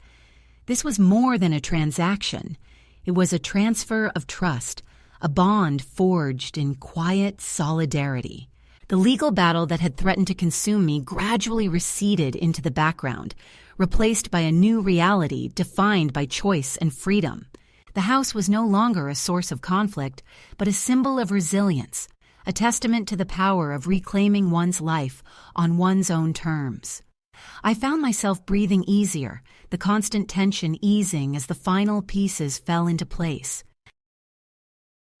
This was more than a transaction. It was a transfer of trust, a bond forged in quiet solidarity. The legal battle that had threatened to consume me gradually receded into the background, replaced by a new reality defined by choice and freedom. The house was no longer a source of conflict, but a symbol of resilience, a testament to the power of reclaiming one's life on one's own terms. I found myself breathing easier, the constant tension easing as the final pieces fell into place.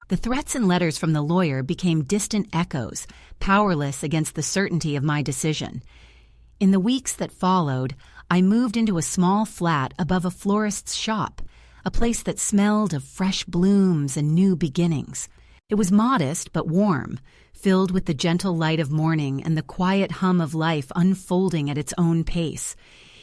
The threats and letters from the lawyer became distant echoes, powerless against the certainty of my decision. In the weeks that followed, I moved into a small flat above a florist's shop, a place that smelled of fresh blooms and new beginnings. It was modest but warm, filled with the gentle light of morning and the quiet hum of life unfolding at its own pace.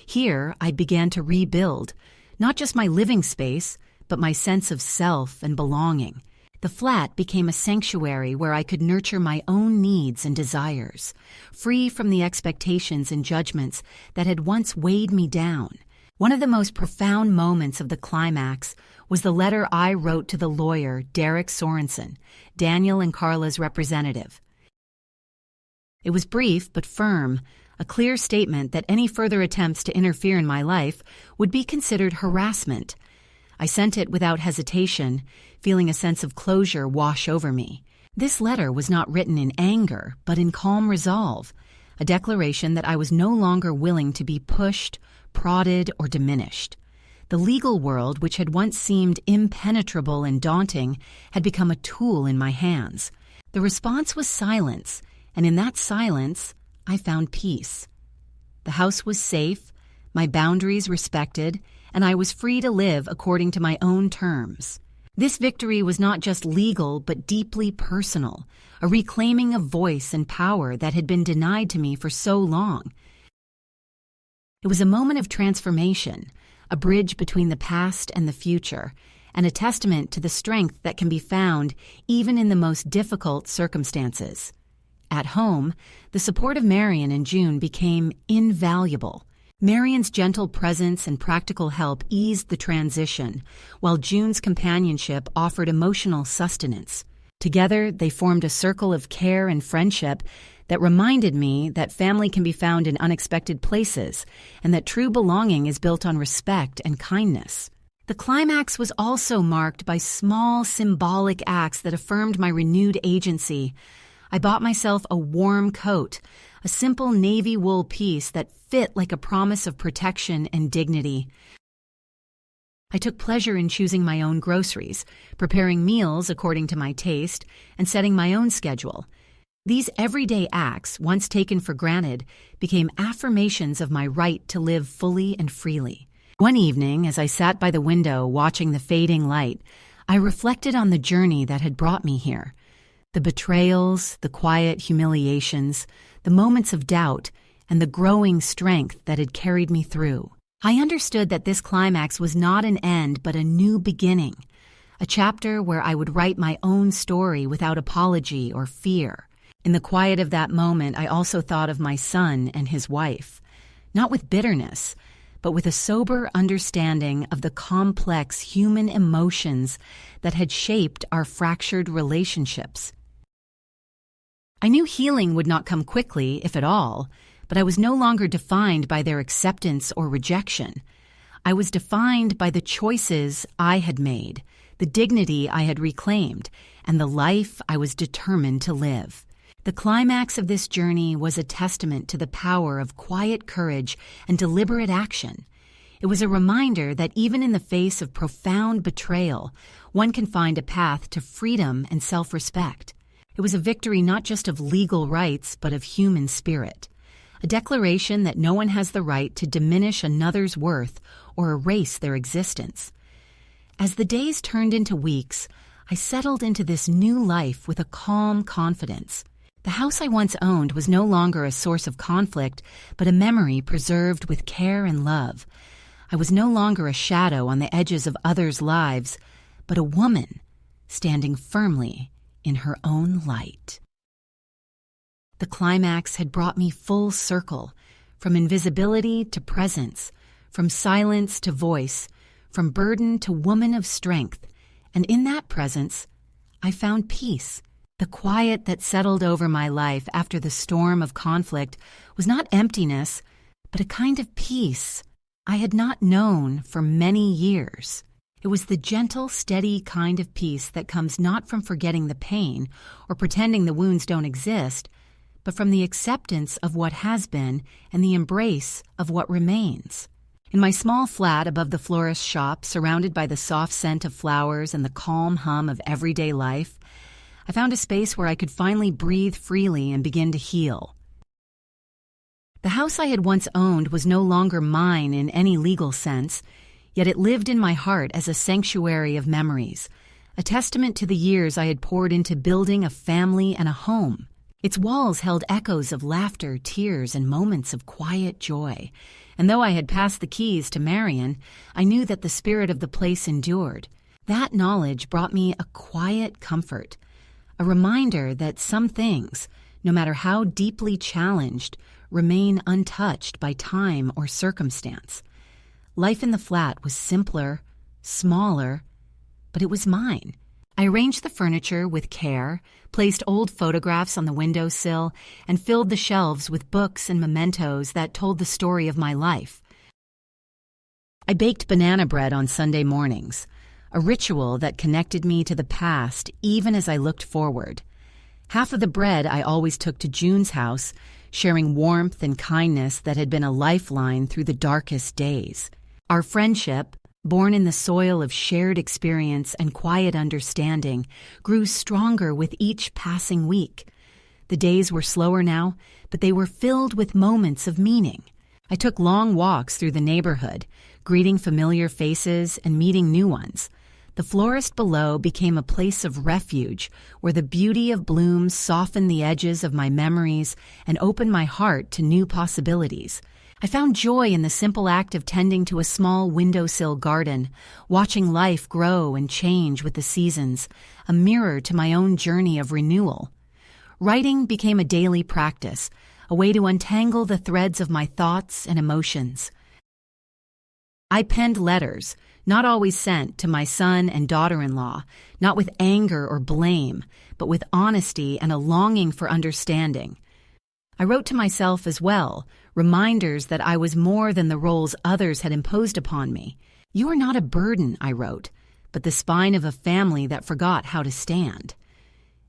Here I began to rebuild, not just my living space, but my sense of self and belonging. The flat became a sanctuary where I could nurture my own needs and desires, free from the expectations and judgments that had once weighed me down. One of the most profound moments of the climax was the letter I wrote to the lawyer, Derek Sorensen, Daniel and Carla's representative. It was brief but firm, a clear statement that any further attempts to interfere in my life would be considered harassment. I sent it without hesitation, feeling a sense of closure wash over me. This letter was not written in anger, but in calm resolve, a declaration that I was no longer willing to be pushed, prodded, or diminished. The legal world, which had once seemed impenetrable and daunting, had become a tool in my hands. The response was silence, and in that silence, I found peace. The house was safe, my boundaries respected, and I was free to live according to my own terms. This victory was not just legal but deeply personal, a reclaiming of voice and power that had been denied to me for so long. It was a moment of transformation, a bridge between the past and the future, and a testament to the strength that can be found even in the most difficult circumstances. At home, the support of Marion and June became invaluable. Marion's gentle presence and practical help eased the transition, while June's companionship offered emotional sustenance. Together, they formed a circle of care and friendship that reminded me that family can be found in unexpected places and that true belonging is built on respect and kindness. The climax was also marked by small symbolic acts that affirmed my renewed agency. I bought myself a warm coat, a simple navy wool piece that fit like a promise of protection and dignity. I took pleasure in choosing my own groceries, preparing meals according to my taste, and setting my own schedule. These everyday acts, once taken for granted, became affirmations of my right to live fully and freely. One evening, as I sat by the window watching the fading light, I reflected on the journey that had brought me here. The betrayals, the quiet humiliations, the moments of doubt, and the growing strength that had carried me through. I understood that this climax was not an end but a new beginning, a chapter where I would write my own story without apology or fear. In the quiet of that moment, I also thought of my son and his wife, not with bitterness, but with a sober understanding of the complex human emotions that had shaped our fractured relationships. I knew healing would not come quickly, if at all, but I was no longer defined by their acceptance or rejection. I was defined by the choices I had made, the dignity I had reclaimed, and the life I was determined to live. The climax of this journey was a testament to the power of quiet courage and deliberate action. It was a reminder that even in the face of profound betrayal, one can find a path to freedom and self-respect. It was a victory not just of legal rights, but of human spirit. A declaration that no one has the right to diminish another's worth or erase their existence. As the days turned into weeks, I settled into this new life with a calm confidence. The house I once owned was no longer a source of conflict, but a memory preserved with care and love. I was no longer a shadow on the edges of others' lives, but a woman standing firmly in her own light. The climax had brought me full circle, from invisibility to presence, from silence to voice, from burden to woman of strength, and in that presence, I found peace. The quiet that settled over my life after the storm of conflict was not emptiness, but a kind of peace I had not known for many years. It was the gentle, steady kind of peace that comes not from forgetting the pain or pretending the wounds don't exist, but from the acceptance of what has been and the embrace of what remains. In my small flat above the florist's shop, surrounded by the soft scent of flowers and the calm hum of everyday life, I found a space where I could finally breathe freely and begin to heal. The house I had once owned was no longer mine in any legal sense, yet it lived in my heart as a sanctuary of memories, a testament to the years I had poured into building a family and a home. Its walls held echoes of laughter, tears, and moments of quiet joy, and though I had passed the keys to Marion, I knew that the spirit of the place endured. That knowledge brought me a quiet comfort, a reminder that some things, no matter how deeply challenged, remain untouched by time or circumstance. Life in the flat was simpler, smaller, but it was mine. I arranged the furniture with care, placed old photographs on the windowsill, and filled the shelves with books and mementos that told the story of my life. I baked banana bread on Sunday mornings, a ritual that connected me to the past even as I looked forward. Half of the bread I always took to June's house, sharing warmth and kindness that had been a lifeline through the darkest days. Our friendship, born in the soil of shared experience and quiet understanding, grew stronger with each passing week. The days were slower now, but they were filled with moments of meaning. I took long walks through the neighborhood, greeting familiar faces and meeting new ones. The florist below became a place of refuge where the beauty of blooms softened the edges of my memories and opened my heart to new possibilities. I found joy in the simple act of tending to a small windowsill garden, watching life grow and change with the seasons, a mirror to my own journey of renewal. Writing became a daily practice, a way to untangle the threads of my thoughts and emotions. I penned letters, not always sent to my son and daughter-in-law, not with anger or blame, but with honesty and a longing for understanding. I wrote to myself as well, reminders that I was more than the roles others had imposed upon me. "You are not a burden," I wrote, "but the spine of a family that forgot how to stand."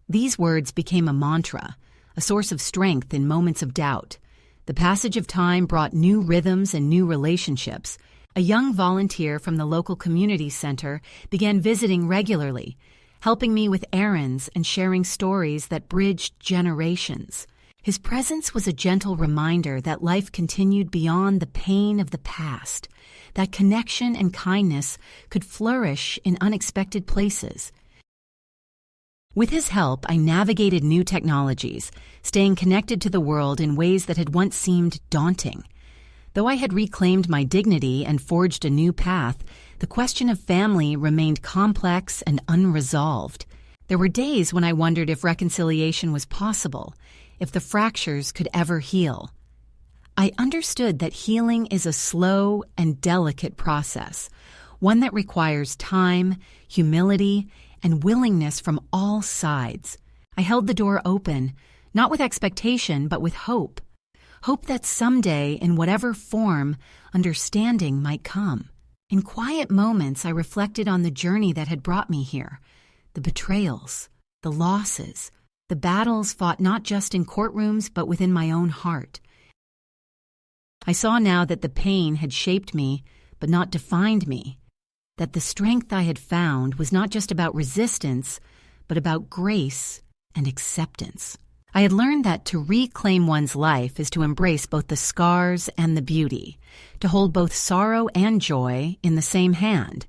These words became a mantra, a source of strength in moments of doubt. The passage of time brought new rhythms and new relationships. A young volunteer from the local community center began visiting regularly, helping me with errands and sharing stories that bridged generations. His presence was a gentle reminder that life continued beyond the pain of the past, that connection and kindness could flourish in unexpected places. With his help, I navigated new technologies, staying connected to the world in ways that had once seemed daunting. Though I had reclaimed my dignity and forged a new path, the question of family remained complex and unresolved. There were days when I wondered if reconciliation was possible, if the fractures could ever heal. I understood that healing is a slow and delicate process, one that requires time, humility, and willingness from all sides. I held the door open, not with expectation, but with hope. Hope that someday, in whatever form, understanding might come. In quiet moments, I reflected on the journey that had brought me here, the betrayals, the losses, the battles fought not just in courtrooms but within my own heart. I saw now that the pain had shaped me, but not defined me, that the strength I had found was not just about resistance, but about grace and acceptance. I had learned that to reclaim one's life is to embrace both the scars and the beauty, to hold both sorrow and joy in the same hand.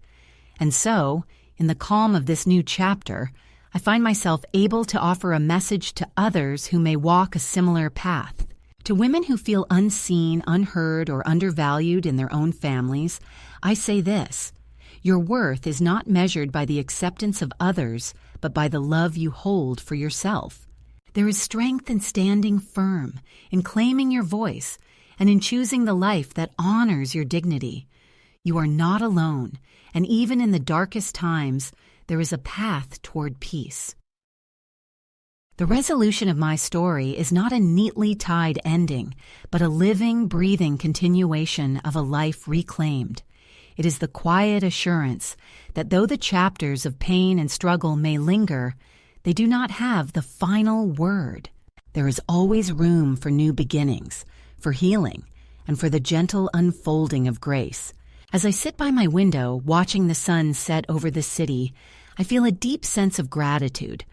And so, in the calm of this new chapter, I find myself able to offer a message to others who may walk a similar path. To women who feel unseen, unheard, or undervalued in their own families, I say this: your worth is not measured by the acceptance of others, but by the love you hold for yourself. There is strength in standing firm, in claiming your voice, and in choosing the life that honors your dignity. You are not alone, and even in the darkest times, there is a path toward peace. The resolution of my story is not a neatly tied ending, but a living, breathing continuation of a life reclaimed. It is the quiet assurance that though the chapters of pain and struggle may linger, they do not have the final word. There is always room for new beginnings, for healing, and for the gentle unfolding of grace. As I sit by my window, watching the sun set over the city, I feel a deep sense of gratitude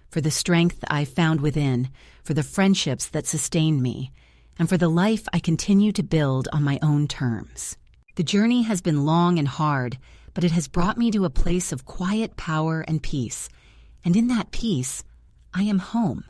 for the strength I found within, for the friendships that sustained me, and for the life I continue to build on my own terms. The journey has been long and hard, but it has brought me to a place of quiet power and peace, and in that peace, I am home.